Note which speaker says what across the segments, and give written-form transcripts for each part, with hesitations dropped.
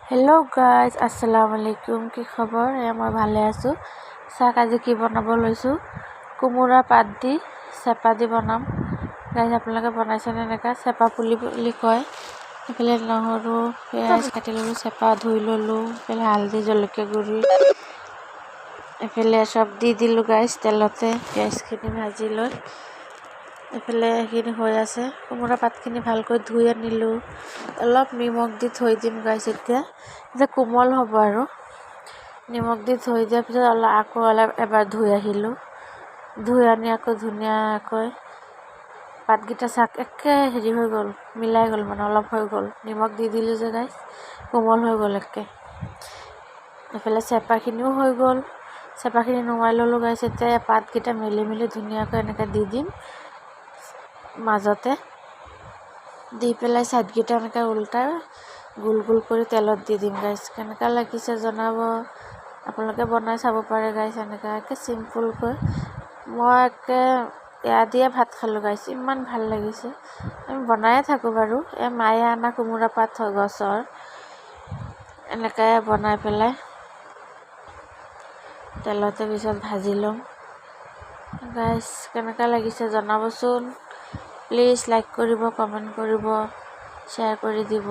Speaker 1: Hello' guys, আসসালামু আলাইকুম। কি খবৰ? মই ভালে আছোঁ। চাওক আজি কি বনাব লৈছোঁ, কোমোৰা পাত দি চেপা দি বনাম। গাইজ আপোনালোকে বনাইছেনে? এনেকুৱা চেপা পুলি বুলি কয়। এইফালে নহৰু পিঁয়াজ কাটি ল'লোঁ, চেপা ধুই ল'লোঁ, এইফালে হালধি জলকীয়া গুড়ি এইফালে চব দি দিলোঁ গাইজ তেলতে। পিঁয়াজখিনি ভাজি লৈ এইফালে সেইখিনি হৈ আছে। কোমোৰা পাতখিনি ভালকৈ ধুই আনিলোঁ, অলপ নিমখ দি থৈ দিম গাইজ। এতিয়া কোমল হ'ব আৰু নিমখ দি থৈ দিয়াৰ পিছত আকৌ এবাৰ ধুই আহিলোঁ। ধুই আনি আকৌ ধুনীয়াকৈ পাতকেইটা চাক একে হেৰি হৈ গ'ল, মিলাই গ'ল, মানে অলপ হৈ গ'ল। নিমখ দি দিলোঁ যে গাইজ, কোমল হৈ গ'ল একে। এইফালে চেপাখিনিও হৈ গ'ল, চেপাখিনি নুমাই ল'লোঁ গাইজ। এতিয়া পাতকেইটা মেলি ধুনীয়াকৈ এনেকৈ দি দিম মাজতে, দি পেলাই ছাইডকেইটা এনেকৈ উল্টাই গোল গোল কৰি তেলত দি দিম গাইজ। কেনেকুৱা লাগিছে জনাব, আপোনালোকে বনাই চাব পাৰে গাইজ। এনেকৈ একে চিম্পুলকৈ মই একে এয়া দিয়ে ভাত খালোঁ গাইজ, ইমান ভাল লাগিছে। আমি বনায়ে থাকোঁ বাৰু, মায়ে অনা কোমোৰা পাত গছৰ, এনেকৈ বনাই পেলাই তেলতে পিছত ভাজি ল'ম গাইজ। কেনেকুৱা লাগিছে জনাবচোন। প্লিজ লাইক কৰিব, কমেণ্ট কৰিব, শ্বেয়াৰ কৰি দিব।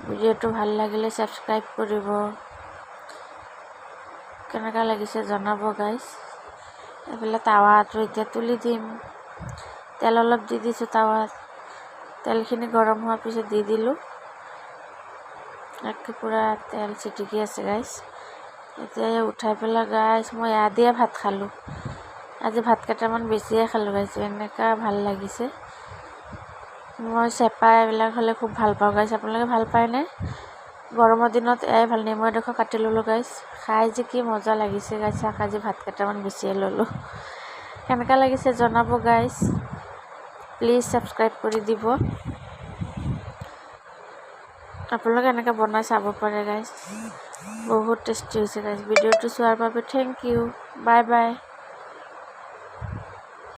Speaker 1: ভিডিঅ'টো ভাল লাগিলে ছাবস্ক্ৰাইব কৰিব। কেনেকুৱা লাগিছে জনাব গাইজ। এইফালে টাৱাটো এতিয়া তুলি দিম, তেল অলপ দি দিছোঁ টাৱাত। তেলখিনি গৰম হোৱাৰ পিছত দি দিলোঁ, একে পূৰা তেল চিটিকি আছে গাইজ। এতিয়া উঠাই পেলাই গাইজ মই এয়া দিয়ে ভাত খালোঁ। আজি ভাত কেইটামান বেছিয়ে খালোঁ গাইজ, এনেকুৱা ভাল লাগিছে। মই চেপা এইবিলাক হ'লে খুব ভাল পাওঁ গাইজ। আপোনালোকে ভাল পায়নে? গৰমৰ দিনত এয়াই ভাল। নেমু এডোখৰ কাটি ল'লোঁ গাইজ, খাই যে কি মজা লাগিছে গাইজ। চাওক আজি ভাত কেইটামান বেছিয়ে ল'লোঁ। কেনেকুৱা লাগিছে জনাব গাইজ। প্লিজ ছাবস্ক্ৰাইব কৰি দিব। আপোনালোকে এনেকৈ বনাই চাব পাৰে গাইজ, বহুত টেষ্টি হৈছে গাইজ। ভিডিঅ'টো চোৱাৰ বাবে থেংক ইউ, বাই বাই।